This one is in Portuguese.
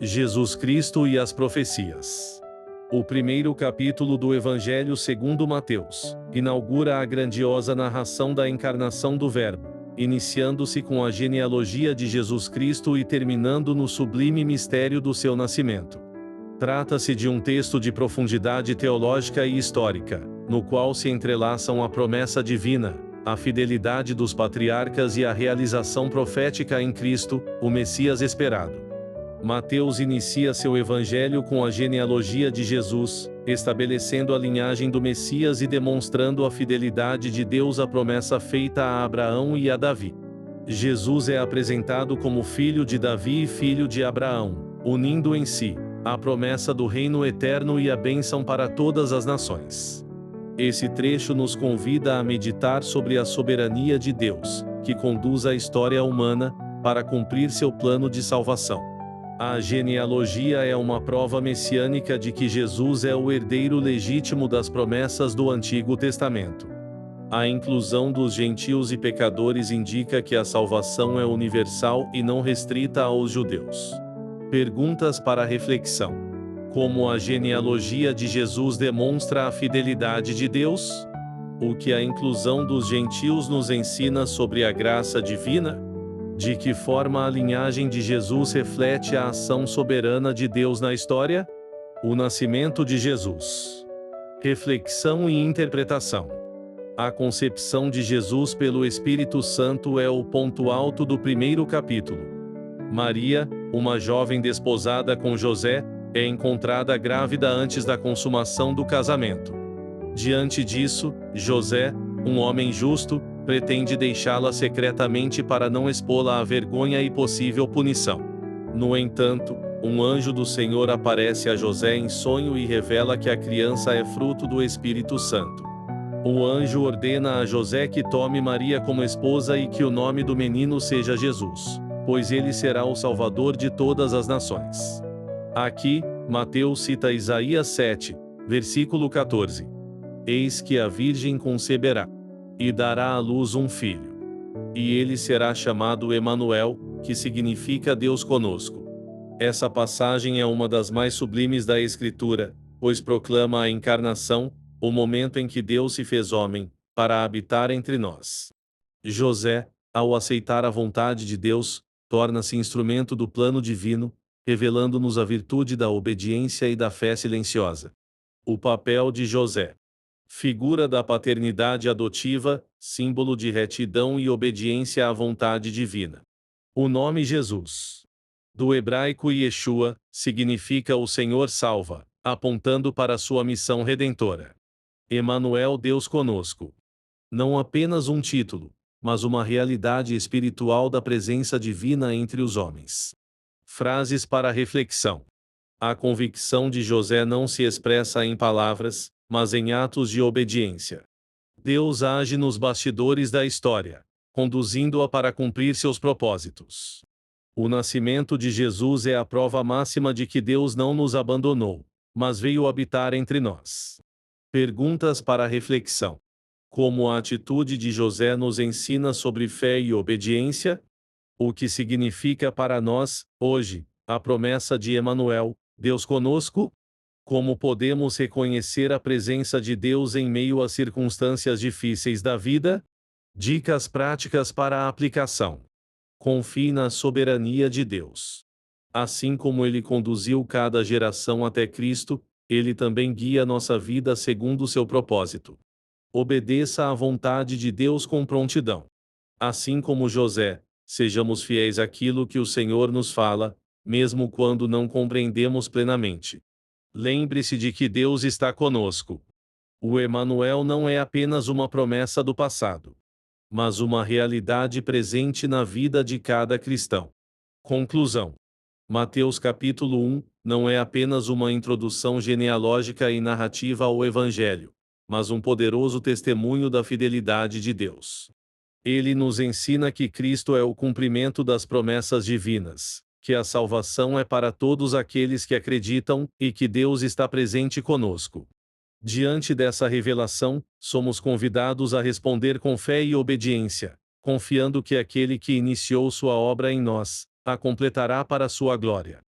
Jesus Cristo e as profecias. O primeiro capítulo do Evangelho segundo Mateus inaugura a grandiosa narração da encarnação do Verbo, iniciando-se com a genealogia de Jesus Cristo e terminando no sublime mistério do seu nascimento. Trata-se de um texto de profundidade teológica e histórica, no qual se entrelaçam a promessa divina, a fidelidade dos patriarcas e a realização profética em Cristo, o Messias esperado. Mateus inicia seu evangelho com a genealogia de Jesus, estabelecendo a linhagem do Messias e demonstrando a fidelidade de Deus à promessa feita a Abraão e a Davi. Jesus é apresentado como filho de Davi e filho de Abraão, unindo em si a promessa do reino eterno e a bênção para todas as nações. Esse trecho nos convida a meditar sobre a soberania de Deus, que conduz a história humana para cumprir seu plano de salvação. A genealogia é uma prova messiânica de que Jesus é o herdeiro legítimo das promessas do Antigo Testamento. A inclusão dos gentios e pecadores indica que a salvação é universal e não restrita aos judeus. Perguntas para reflexão: como a genealogia de Jesus demonstra a fidelidade de Deus? O que a inclusão dos gentios nos ensina sobre a graça divina? De que forma a linhagem de Jesus reflete a ação soberana de Deus na história? O nascimento de Jesus. Reflexão e interpretação. A concepção de Jesus pelo Espírito Santo é o ponto alto do primeiro capítulo. Maria, uma jovem desposada com José, é encontrada grávida antes da consumação do casamento. Diante disso, José, um homem justo, pretende deixá-la secretamente para não expô-la à vergonha e possível punição. No entanto, um anjo do Senhor aparece a José em sonho e revela que a criança é fruto do Espírito Santo. O anjo ordena a José que tome Maria como esposa e que o nome do menino seja Jesus, pois ele será o Salvador de todas as nações. Aqui, Mateus cita Isaías 7, versículo 14. Eis que a Virgem conceberá e dará à luz um filho. E ele será chamado Emanuel, que significa Deus conosco. Essa passagem é uma das mais sublimes da Escritura, pois proclama a encarnação, o momento em que Deus se fez homem, para habitar entre nós. José, ao aceitar a vontade de Deus, torna-se instrumento do plano divino, revelando-nos a virtude da obediência e da fé silenciosa. O papel de José. Figura da paternidade adotiva, símbolo de retidão e obediência à vontade divina. O nome Jesus, do hebraico Yeshua, significa o Senhor salva, apontando para sua missão redentora. Emanuel, Deus conosco. Não apenas um título, mas uma realidade espiritual da presença divina entre os homens. Frases para reflexão. A convicção de José não se expressa em palavras, mas em atos de obediência. Deus age nos bastidores da história, conduzindo-a para cumprir seus propósitos. O nascimento de Jesus é a prova máxima de que Deus não nos abandonou, mas veio habitar entre nós. Perguntas para reflexão. Como a atitude de José nos ensina sobre fé e obediência? O que significa para nós, hoje, a promessa de Emanuel, Deus conosco? Como podemos reconhecer a presença de Deus em meio às circunstâncias difíceis da vida? Dicas práticas para a aplicação. Confie na soberania de Deus. Assim como Ele conduziu cada geração até Cristo, Ele também guia nossa vida segundo seu propósito. Obedeça à vontade de Deus com prontidão. Assim como José, sejamos fiéis àquilo que o Senhor nos fala, mesmo quando não compreendemos plenamente. Lembre-se de que Deus está conosco. O Emanuel não é apenas uma promessa do passado, mas uma realidade presente na vida de cada cristão. Conclusão. Mateus capítulo 1 não é apenas uma introdução genealógica e narrativa ao Evangelho, mas um poderoso testemunho da fidelidade de Deus. Ele nos ensina que Cristo é o cumprimento das promessas divinas, que a salvação é para todos aqueles que acreditam, e que Deus está presente conosco. Diante dessa revelação, somos convidados a responder com fé e obediência, confiando que aquele que iniciou sua obra em nós, a completará para sua glória.